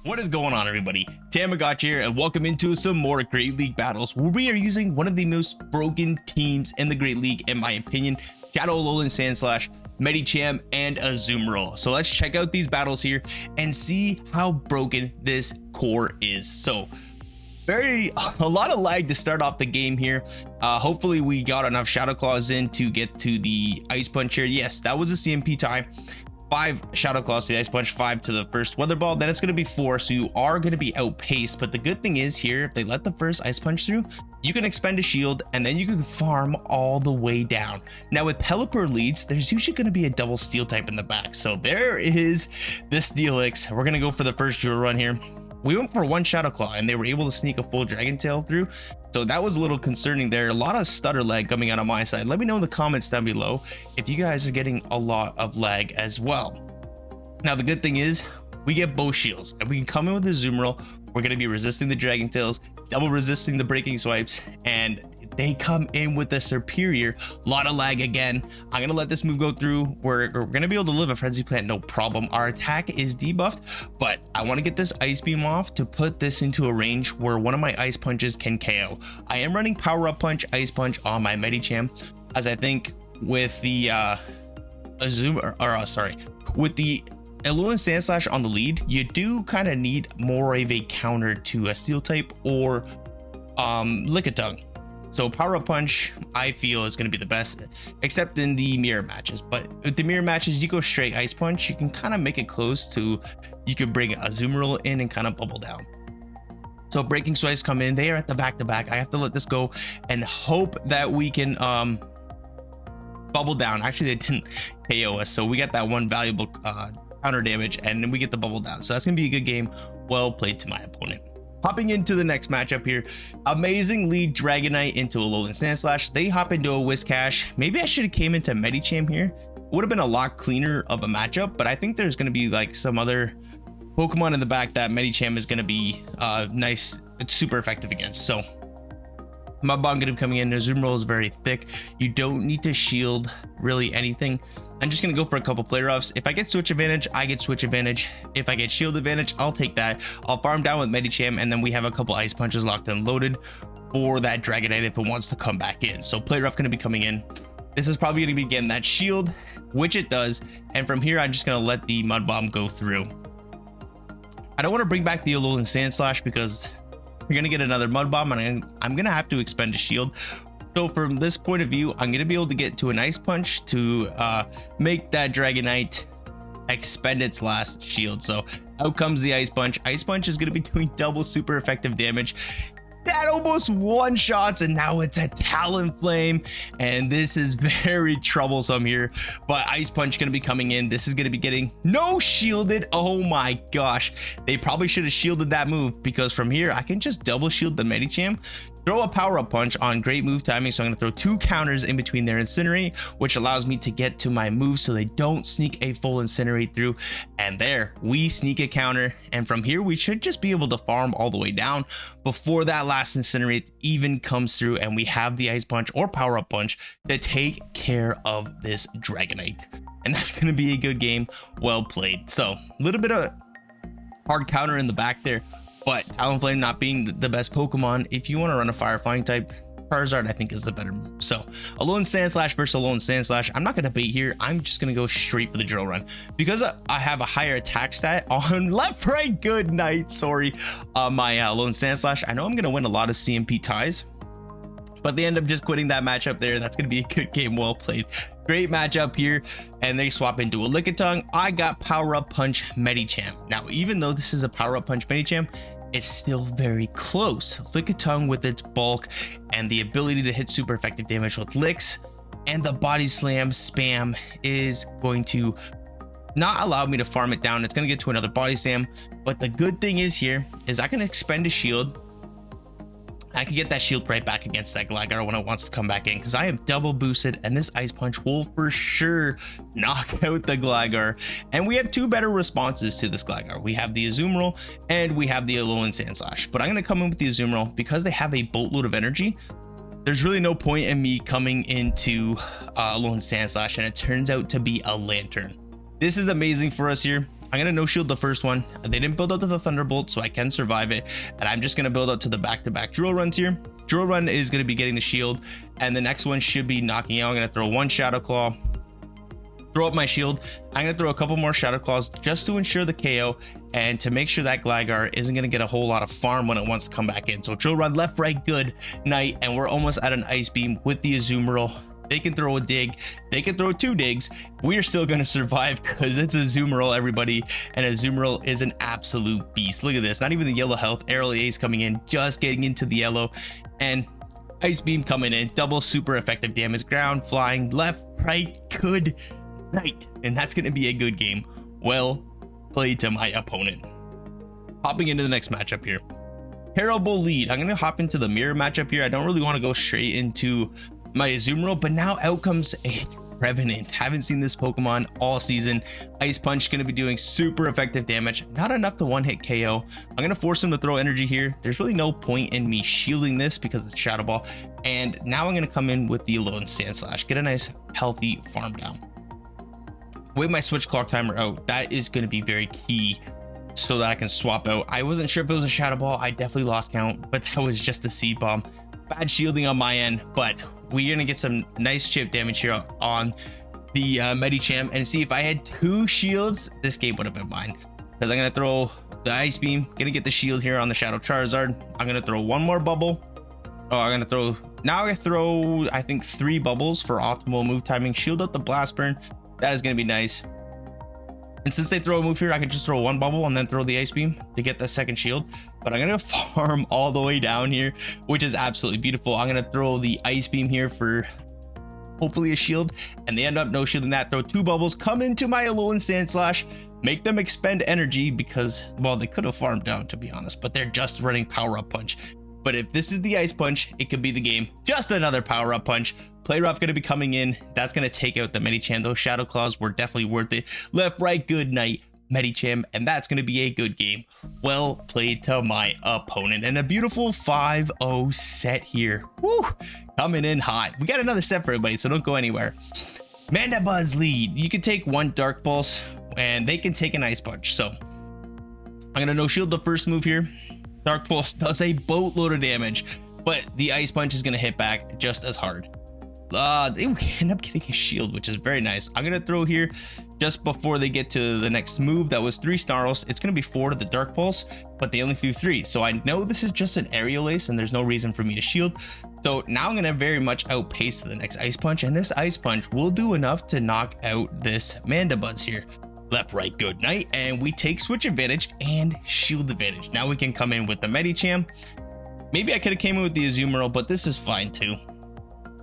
What is going on, everybody? Thammagotcha here, and welcome into some more Great League battles where we are using one of the most broken teams in the Great League, in my opinion, Shadow Alolan Sandslash, Medicham, and Azumarill. So let's check out these battles here and see how broken this core is. So a lot of lag to start off the game here. Hopefully we got enough Shadow Claws in to get to the Ice Punch here. Yes, that was a CMP tie. 5 Shadow Claws to the Ice Punch, 5 to the first Weather Ball, then it's going to be 4, so you are going to be outpaced. But the good thing is here, if they let the first Ice Punch through, you can expend a shield and then you can farm all the way down. Now with Pelipper leads, there's usually going to be a double steel type in the back, so there is the Steelix. We're going to go for the first drill run here. We went for 1 Shadow Claw and they were able to sneak a full Dragon Tail through, so that was a little concerning there. A lot of stutter lag coming out on my side. Let me know in the comments down below if you guys are getting a lot of lag as well. Now the good thing is we get both shields and we can come in with the Azumarill. We're going to be resisting the Dragon Tails, double resisting the Breaking Swipes, and they come in with a superior. Lot of lag again. I'm going to let this move go through. We're going to be able to live a Frenzy Plant, no problem. Our attack is debuffed, but I want to get this Ice Beam off to put this into a range where one of my Ice Punches can KO. I am running Power Up Punch, Ice Punch on my Medicham, as I think with the with the Alolan Sandslash on the lead, you do kind of need more of a counter to a Steel type or Lickitung. So Power Up Punch, I feel, is going to be the best, except in the mirror matches. But with the mirror matches, you go straight Ice Punch. You can kind of make it close to, you could bring Azumarill in and kind of bubble down. So Breaking Swipes come in. They are at the back-to-back. I have to let this go and hope that we can bubble down. Actually, they didn't KO us, so we got that one valuable counter damage, and then we get the bubble down. So that's going to be a good game. Well played to my opponent. Hopping into the next matchup here, amazing lead Dragonite into Alolan Sandslash. They hop into a Whiscash. Maybe I should have came into Medicham here. Would have been a lot cleaner of a matchup, but I think there's going to be like some other Pokemon in the back that Medicham is going to be nice. It's super effective against. So Mud Bomb going to be coming in. Azumarill is very thick. You don't need to shield really anything. I'm just going to go for a couple play roughs. If I get switch advantage, I get switch advantage. If I get shield advantage, I'll take that. I'll farm down with Medicham, and then we have a couple Ice Punches locked and loaded for that Dragonite if it wants to come back in. So play rough going to be coming in. This is probably going to be getting that shield, which it does. And from here, I'm just going to let the Mud Bomb go through. I don't want to bring back the Alolan Sandslash because you're going to get another Mud Bomb, and I'm going to have to expend a shield. So from this point of view, I'm going to be able to get to an Ice Punch to make that Dragonite expend its last shield. So out comes the Ice Punch. Ice Punch is going to be doing double super effective damage. That almost one-shots, and now it's a Talonflame, and this is very troublesome here. But Ice Punch going to be coming in. This is going to be getting no shielded. Oh my gosh, they probably should have shielded that move, because from here I can just double shield the Medicham, throw a Power Up Punch on great move timing. So I'm going to throw 2 counters in between their Incinerate, which allows me to get to my move so they don't sneak a full Incinerate through. And there we sneak a counter, and from here we should just be able to farm all the way down before that last Incinerate even comes through, and we have the Ice Punch or Power Up Punch to take care of this Dragonite. And that's going to be a good game. Well played. So a little bit of hard counter in the back there, but Talonflame not being the best Pokemon, if you want to run a Fire Flying type, Charizard I think is the better move. So Alolan Sandslash versus Alolan Sandslash. I'm not going to bait here. I'm just going to go straight for the drill run because I have a higher attack stat on left, right, good night. Sorry, my Alolan Sandslash. I know I'm going to win a lot of CMP ties, but they end up just quitting that matchup there. That's going to be a good game. Well played. Great matchup here, and they swap into a Lickitung. I got Power Up Punch Medicham. Now, even though this is a Power Up Punch Medicham, it's still very close. Lickitung with its bulk and the ability to hit super effective damage with licks and the body slam spam is going to not allow me to farm it down. It's going to get to another body slam, but the good thing is here is I can expend a shield. I can get that shield right back against that Gligar when it wants to come back in, because I am double boosted, and this Ice Punch will for sure knock out the Gligar. And we have 2 better responses to this Gligar. We have the Azumarill and we have the Alolan Sandslash. But I'm going to come in with the Azumarill because they have a boatload of energy. There's really no point in me coming into Alolan Sandslash, and it turns out to be a Lantern. This is amazing for us here. I'm gonna no shield the first one. They didn't build up to the Thunderbolt, so I can survive it. And I'm just gonna build up to the back-to-back drill runs here. Drill run is gonna be getting the shield, and the next one should be knocking out. I'm gonna throw one Shadow Claw, throw up my shield. I'm gonna throw a couple more Shadow Claws just to ensure the KO and to make sure that Gligar isn't gonna get a whole lot of farm when it wants to come back in. So drill run, left, right, good night, and we're almost at an Ice Beam with the Azumarill. They can throw a dig, they can throw 2 digs. We are still gonna survive because it's a Azumarill, everybody, and Azumarill is an absolute beast. Look at this, not even the yellow health. Aerial Ace coming in, just getting into the yellow, and Ice Beam coming in, double super effective damage. Ground, flying, left, right, good night, and that's gonna be a good game. Well played to my opponent. Hopping into the next matchup here. Terrible lead. I'm gonna hop into the mirror matchup here. I don't really want to go straight into my Azumarill, but now out comes a Revenant. Haven't seen this Pokemon all season. Ice Punch gonna be doing super effective damage, not enough to one-hit KO. I'm gonna force him to throw energy here. There's really no point in me shielding this because it's Shadow Ball, and now I'm gonna come in with the Alolan Sandslash, get a nice healthy farm down. With my switch clock timer out, that is going to be very key so that I can swap out. I wasn't sure if it was a Shadow Ball. I definitely lost count, but that was just a Seed Bomb. Bad shielding on my end, but we're going to get some nice chip damage here on the Medicham, and see if I had 2 shields, this game would have been mine. Because I'm going to throw the Ice Beam, going to get the shield here on the Shadow Charizard. I'm going to throw one more bubble. Oh, I'm going to throw, now I throw, I think 3 bubbles for optimal move timing. Shield up the Blast Burn. That is going to be nice. And since they throw a move here, I can just throw 1 bubble and then throw the Ice Beam to get the second shield. But I'm going to farm all the way down here, which is absolutely beautiful. I'm going to throw the Ice Beam here for hopefully a shield. And they end up no shielding that. Throw 2 bubbles, come into my Alolan Sandslash, make them expend energy because, well, they could have farmed down, to be honest, but they're just running Power Up Punch. But if this is the Ice Punch, it could be the game. Just another Power Up Punch. Play Rough going to be coming in. That's going to take out the Medicham. Those Shadow Claws were definitely worth it. Left, right, good night, Medicham. And that's going to be a good game. Well played to my opponent. And a beautiful 5-0 set here. Woo! Coming in hot. We got another set for everybody, so don't go anywhere. Mandibuzz lead. You can take 1 Dark Pulse, and they can take an Ice Punch. So I'm going to no shield the first move here. Dark Pulse does a boatload of damage, but the Ice Punch is going to hit back just as hard. They end up getting a shield, which is very nice. I'm going to throw here just before they get to the next move. That was 3 Snarls. It's going to be 4 to the Dark Pulse, but they only threw 3. So I know this is just an Aerial Ace and there's no reason for me to shield. So now I'm going to very much outpace the next Ice Punch, and this Ice Punch will do enough to knock out this Mandibuzz here. Left, right, good night, and we take switch advantage and shield advantage. Now we can come in with the Medicham. Maybe I could have came in with the Azumarill, but this is fine too.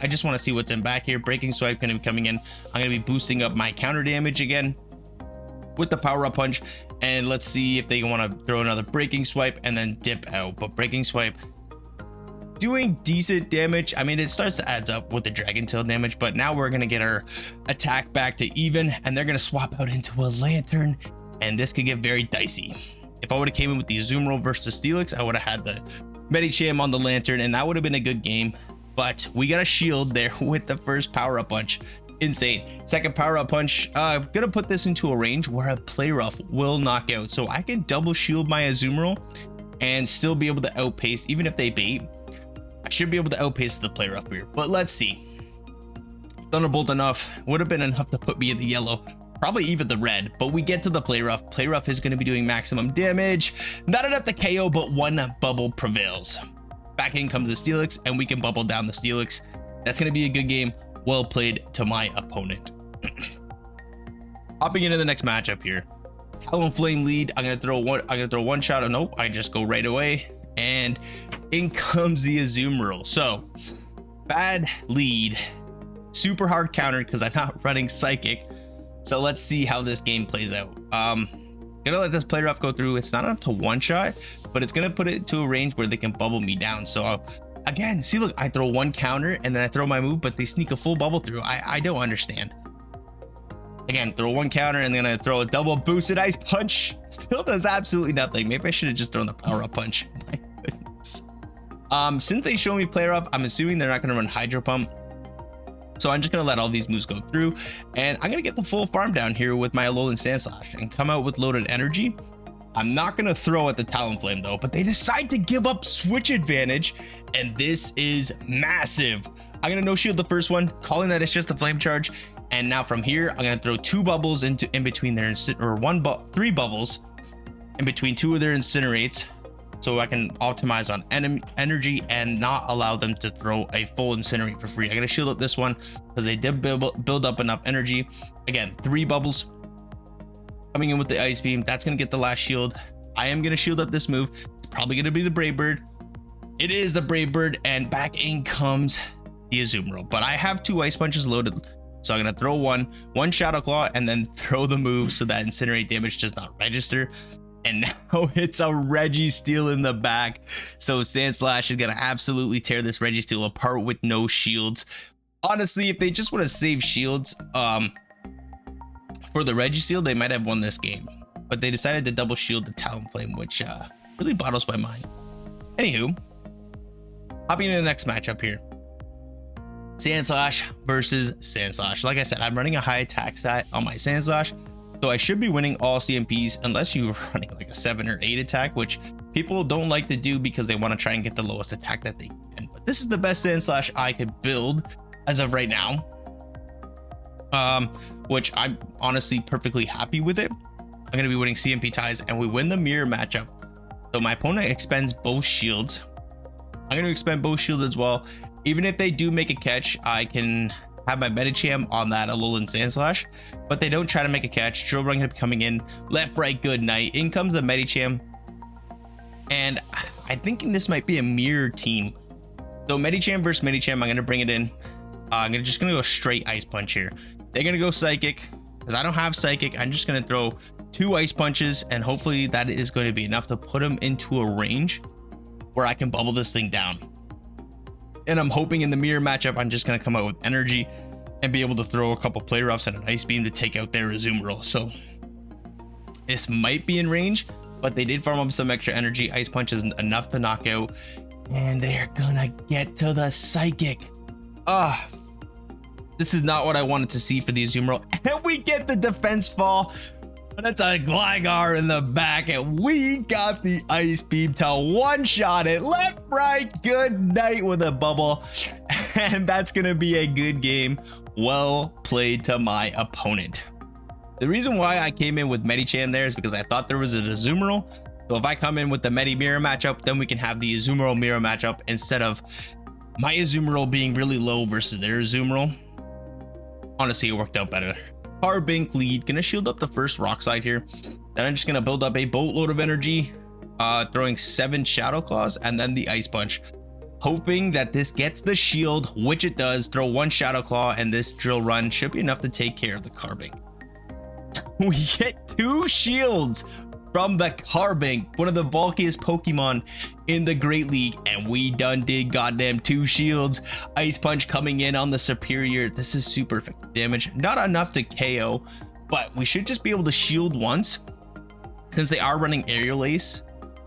I just want to see what's in back here. Breaking Swipe going to be coming in. I'm going to be boosting up my counter damage again with the Power Up Punch, and let's see if they want to throw another Breaking Swipe and then dip out. But Breaking Swipe doing decent damage. I mean, it starts to add up with the Dragon Tail damage, but now we're going to get our attack back to even, and they're going to swap out into a Lantern, and this could get very dicey. If I would have came in with the Azumarill versus Steelix, I would have had the Medicham on the Lantern, and that would have been a good game. But we got a shield there with the first Power Up Punch. Insane. Second Power Up Punch. I'm gonna put this into a range where a Play Rough will knock out, so I can double shield my Azumarill and still be able to outpace. Even if they bait, I should be able to outpace the Play Rough here. But let's see. Thunderbolt enough. Would have been enough to put me in the yellow, probably even the red, but we get to the Play Rough. Play Rough is going to be doing maximum damage. Not enough to KO, but 1 bubble prevails. Back in comes the Steelix, and we can bubble down the Steelix. That's going to be a good game. Well played to my opponent. Hopping into the next matchup here. Talonflame lead. I'm going to throw one shot. Nope, I just go right away, and in comes the Azumarill. So bad lead, super hard counter because I'm not running Psychic. So let's see how this game plays out. Gonna let this Play Rough go through. It's not enough to one shot, but it's gonna put it to a range where they can bubble me down. So again, see, look, I throw 1 counter and then I throw my move, but they sneak a full bubble through. I don't understand. Again, throw 1 counter and then I throw a double boosted Ice Punch. Still does absolutely nothing. Maybe I should have just thrown the Power Up Punch. My goodness. Since they show me Play Rough, I'm assuming they're not gonna run Hydro Pump. So I'm just going to let all these moves go through, and I'm going to get the full farm down here with my Alolan Sandslash and come out with loaded energy. I'm not going to throw at the Talonflame though, but they decide to give up switch advantage, and this is massive. I'm going to no shield the first one, calling that it's just a flame charge. And now from here, I'm going to throw 2 bubbles in between their, or 3 bubbles in between 2 of their Incinerates, so I can optimize on energy and not allow them to throw a full Incinerate for free. I'm going to shield up this one because they did build up enough energy. Again, 3 bubbles coming in with the Ice Beam. That's going to get the last shield. I am going to shield up this move. It's probably going to be the Brave Bird. It is the Brave Bird, and back in comes the Azumarill. But I have 2 Ice Punches loaded, so I'm going to throw one Shadow Claw and then throw the move so that Incinerate damage does not register. And now it's a Registeel in the back. So Sandslash is going to absolutely tear this Registeel apart with no shields. Honestly, if they just would have saved shields for the Registeel, they might have won this game. But they decided to double shield the Talonflame, which really boggles my mind. Anywho, hopping into the next matchup here. Sandslash versus Sandslash. Like I said, I'm running a high attack stat on my Sandslash, so I should be winning all CMPs unless you're running like a 7 or 8 attack, which people don't like to do because they want to try and get the lowest attack that they can. But this is the best Sandslash I could build as of right now, which I'm honestly perfectly happy with it. I'm going to be winning CMP ties, and we win the mirror matchup. So my opponent expends both shields. I'm going to expend both shields as well. Even if they do make a catch, I can have my Medicham on that Alolan Sandslash, but they don't try to make a catch. Drill Run coming in, left, right, good night. In comes the Medicham, and I'm thinking this might be a mirror team. So Medicham versus Medicham, I'm going to bring it in. I'm just going to go straight Ice Punch here. They're going to go Psychic, because I don't have Psychic. I'm just going to throw 2 Ice Punches, and hopefully that is going to be enough to put them into a range where I can bubble this thing down. And I'm hoping in the mirror matchup, I'm just going to come out with energy and be able to throw a couple Play Roughs and an Ice Beam to take out their Azumarill. So this might be in range, but they did farm up some extra energy. Ice Punch isn't enough to knock out, and they're gonna get to the Psychic. This is not what I wanted to see for the Azumarill. And we get the defense fall. That's a Gligar in the back, and we got the Ice Beam to one-shot it. Left, right, good night with a bubble. And that's going to be a good game. Well played to my opponent. The reason why I came in with Medicham there is because I thought there was an Azumarill. So if I come in with the Medi Mirror matchup, then we can have the Azumarill Mirror matchup instead of my Azumarill being really low versus their Azumarill. Honestly, it worked out better. Carbink lead, gonna shield up the first Rock Slide here. Then I'm just gonna build up a boatload of energy, throwing 7 Shadow Claws and then the Ice Punch, hoping that this gets the shield, which it does. Throw 1 Shadow Claw, and this Drill Run should be enough to take care of the Carbink. We get 2 shields from the Carbink, one of the bulkiest Pokemon in the Great League, and we done did goddamn 2 shields. Ice Punch coming in on the superior. This is super effective damage, not enough to KO, but we should just be able to shield once since they are running Aerial Ace.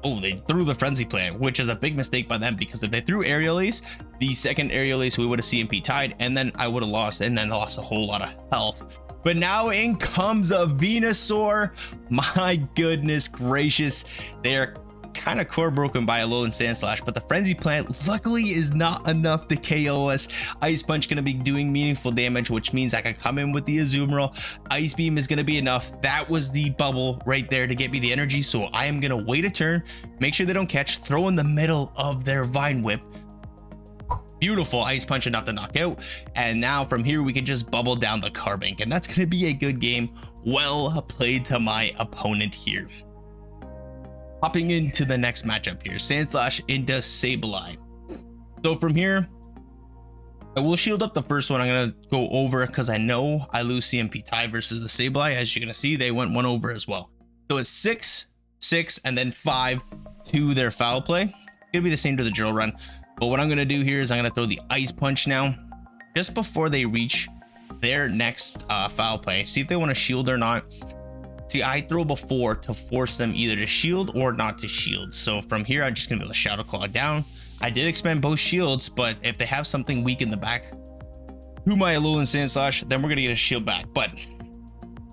Oh, they threw the Frenzy Plant, which is a big mistake by them, because if they threw Aerial Ace, the second Aerial Ace, we would have CMP tied, and then I would have lost, and then lost a whole lot of health. But now in comes a Venusaur. My goodness gracious. They're kind of core broken by a Alolan Sandslash, but the Frenzy Plant luckily is not enough to KO us. Ice Punch going to be doing meaningful damage, which means I can come in with the Azumarill. Ice Beam is going to be enough. That was the bubble right there to get me the energy, so I am going to wait a turn, make sure they don't catch, throw in the middle of their Vine Whip. Beautiful Ice Punch enough to knock out, and now from here we can just bubble down the Carbink, and that's going to be a good game. Well played to my opponent here. Hopping into the next matchup here, Sandslash into Sableye. So from here, I will shield up the first one. I'm going to go over because I know I lose CMP tie versus the Sableye. As you're going to see, they went 1 over as well. So it's 6, 6, and then 5 to their Foul Play. It's going to be the same to the Drill Run. But what I'm going to do here is I'm going to throw the Ice Punch now, just before they reach their next Foul Play. See if they want to shield or not. See, I throw before to force them either to shield or not to shield. So from here, I'm just going to be able to Shadow Claw down. I did expend both shields, but if they have something weak in the back, to my Alolan Sandslash, then we're gonna get a shield back. But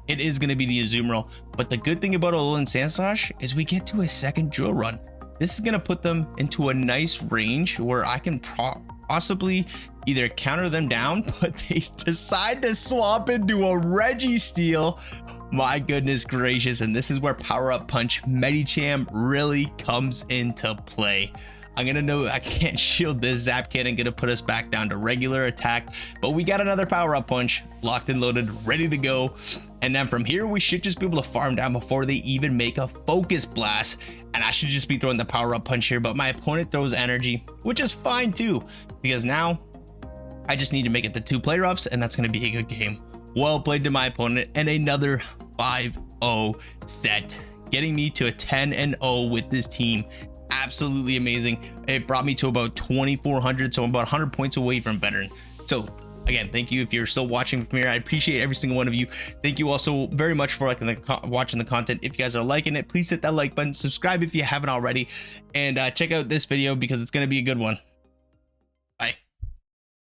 it is gonna be the Azumarill. But the good thing about Alolan Sandslash is we get to a second drill run. This is gonna put them into a nice range where I can possibly either counter them down, but they decide to swap into a Registeel. My goodness gracious, and this is where Power Up Punch Medicham really comes into play. I'm gonna know I can't shield this Zapcan and gonna put us back down to regular attack, but we got another Power Up Punch locked and loaded, ready to go. And then from here, we should just be able to farm down before they even make a Focus Blast. And I should just be throwing the Power Up Punch here, but my opponent throws energy, which is fine too, because now I just need to make it the 2 player ups, and that's gonna be a good game. Well played to my opponent, and another 5-0 set, getting me to a 10-0 with this team. Absolutely amazing. It brought me to about 2,400, so I'm about 100 points away from veteran. So again, thank you if you're still watching from here. I appreciate every single one of you. Thank you also very much for watching the content. If you guys are liking it, please hit that like button, subscribe if you haven't already, and check out this video because it's going to be a good one.